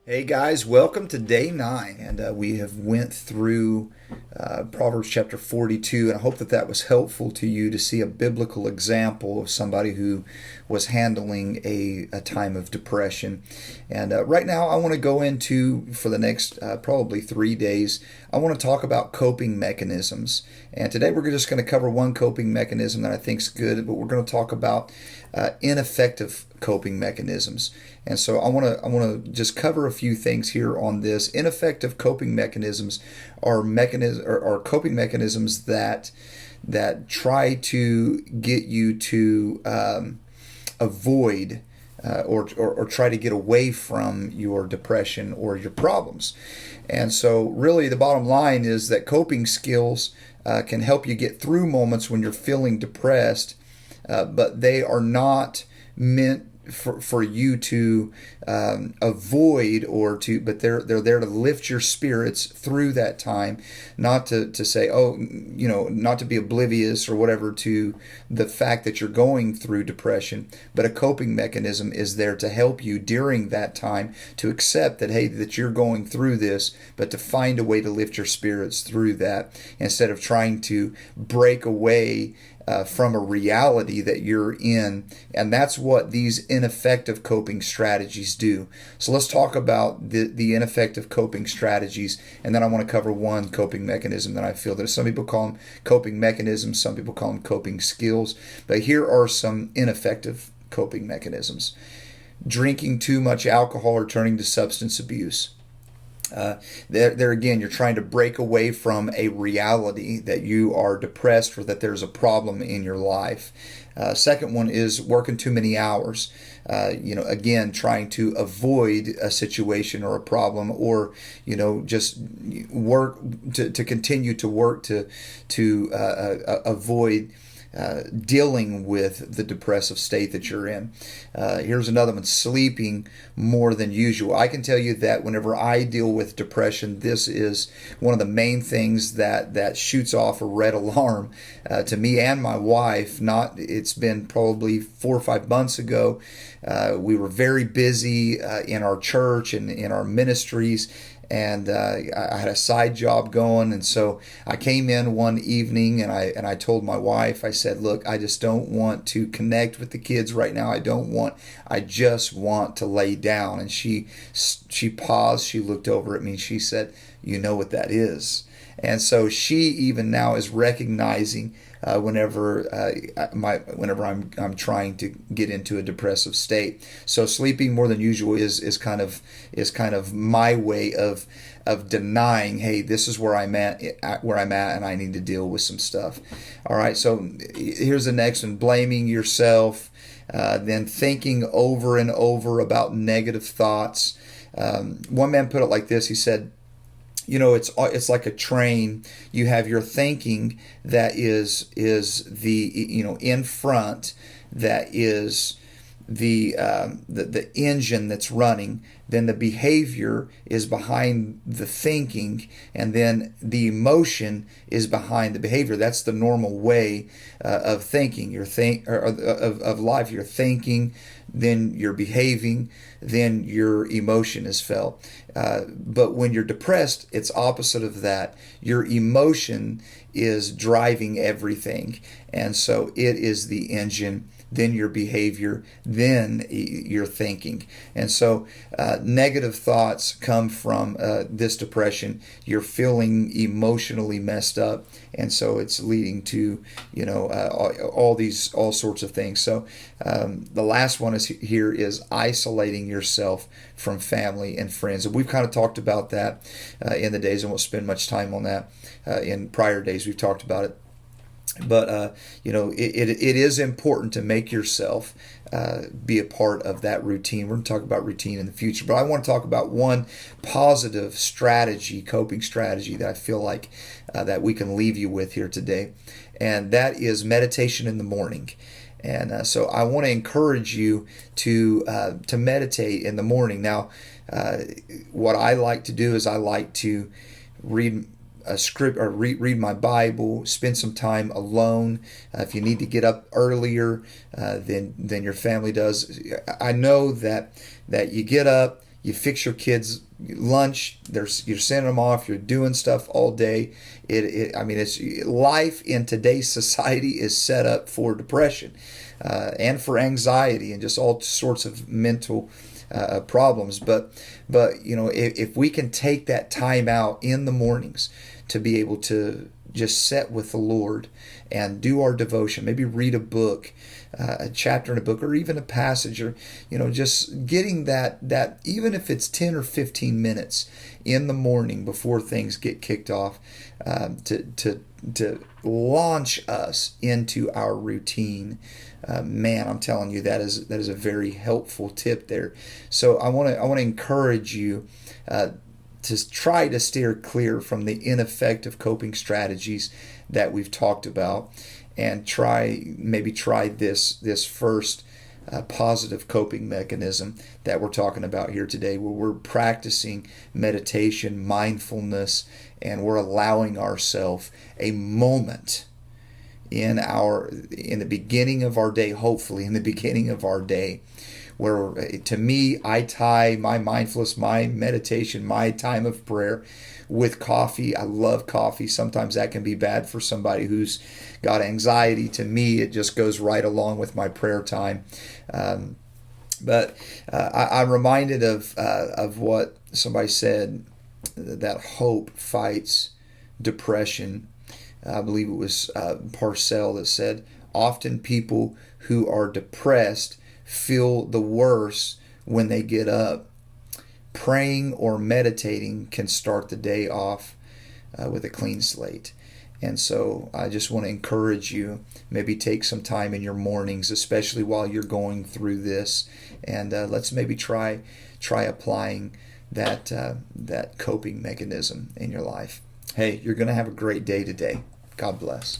Hey guys, welcome to day 9, and we have went through Proverbs chapter 42, and I hope that that was helpful to you to see a biblical example of somebody who was handling a time of depression. And right now, I want to go into, for the next probably 3 days, I want to talk about coping mechanisms. And today we're just going to cover one coping mechanism that I think is good, but we're going to talk about ineffective coping mechanisms. And so I want to just cover a few things here on this. Ineffective coping mechanisms are coping mechanisms that try to get you to avoid or try to get away from your depression or your problems. And so really the bottom line is that coping skills can help you get through moments when you're feeling depressed, but they are not meant for you to avoid but they're there to lift your spirits through that time, not to say, not to be oblivious or whatever to the fact that you're going through depression, but a coping mechanism is there to help you during that time to accept that, hey, that you're going through this, but to find a way to lift your spirits through that instead of trying to break away from a reality that you're in. And that's what these ineffective coping strategies do. So let's talk about the ineffective coping strategies, and then I want to cover one coping mechanism that I feel that some people call them coping mechanisms, some people call them coping skills, but here are some ineffective coping mechanisms. Drinking too much alcohol or turning to substance abuse. There again, you're trying to break away from a reality that you are depressed or that there's a problem in your life. Second one is working too many hours. Again, trying to avoid a situation or a problem, or just work to continue to work to avoid dealing with the depressive state that you're in. Here's another one: sleeping more than usual. I can tell you that whenever I deal with depression, this is one of the main things that shoots off a red alarm to me and my wife. It's been probably 4 or 5 months ago. We were very busy in our church and in our ministries, and I had a side job going, and so I came in one evening and I told my wife, I said, look, I just don't want to connect with the kids right now. I just want to lay down. And she paused, she looked over at me, and she said, you know what that is. And so she even now is recognizing whenever I'm trying to get into a depressive state. So sleeping more than usual is kind of my way of denying, hey, this is where I'm at, and I need to deal with some stuff. All right, so here's the next one: blaming yourself, then thinking over and over about negative thoughts. One man put it like this. He said, it's like a train. You have your thinking that is the in front, that is the engine that's running. Then the behavior is behind the thinking, and then the emotion is behind the behavior. That's the normal way of thinking. Of life. You're thinking, then you're behaving, then your emotion is felt. But when you're depressed, it's opposite of that. Your emotion is driving everything, and so it is the engine, then your behavior, then your thinking. And so negative thoughts come from this depression. You're feeling emotionally messed up, and so it's leading to all sorts of things. So the last one is isolating yourself from family and friends. And we've kind of talked about that in the days, and won't spend much time on that. In prior days we've talked about it. But it is important to make yourself be a part of that routine. We're going to talk about routine in the future, but I want to talk about one positive strategy, coping strategy, that I feel like that we can leave you with here today, and that is meditation in the morning. And so I want to encourage you to meditate in the morning. Now, what I like to do is I like to read a script or read my Bible, spend some time alone. If you need to get up earlier than your family does, I know that you get up, you fix your kids lunch. You're sending them off. You're doing stuff all day. It's life in today's society is set up for depression and for anxiety and just all sorts of mental problems. But if we can take that time out in the mornings to be able to just sit with the Lord and do our devotion, maybe read a book, a chapter in a book, or even a passage, or just getting that even if it's 10 or 15 minutes in the morning before things get kicked off, to launch us into our routine. Man, I'm telling you, that is a very helpful tip there. So I want to encourage you to try to steer clear from the ineffective coping strategies that we've talked about, and try this first positive coping mechanism that we're talking about here today, where we're practicing meditation, mindfulness, and we're allowing ourselves a moment in the beginning of our day, hopefully in the beginning of our day, where to me, I tie my mindfulness, my meditation, my time of prayer with coffee. I love coffee. Sometimes that can be bad for somebody who's got anxiety. To me, it just goes right along with my prayer time. But I'm reminded of what somebody said, that hope fights depression. I believe it was Parcell that said, often people who are depressed feel the worst when they get up. Praying or meditating can start the day off with a clean slate. And so I just want to encourage you, maybe take some time in your mornings, especially while you're going through this, and let's maybe try applying that coping mechanism in your life. Hey, you're going to have a great day today. God bless.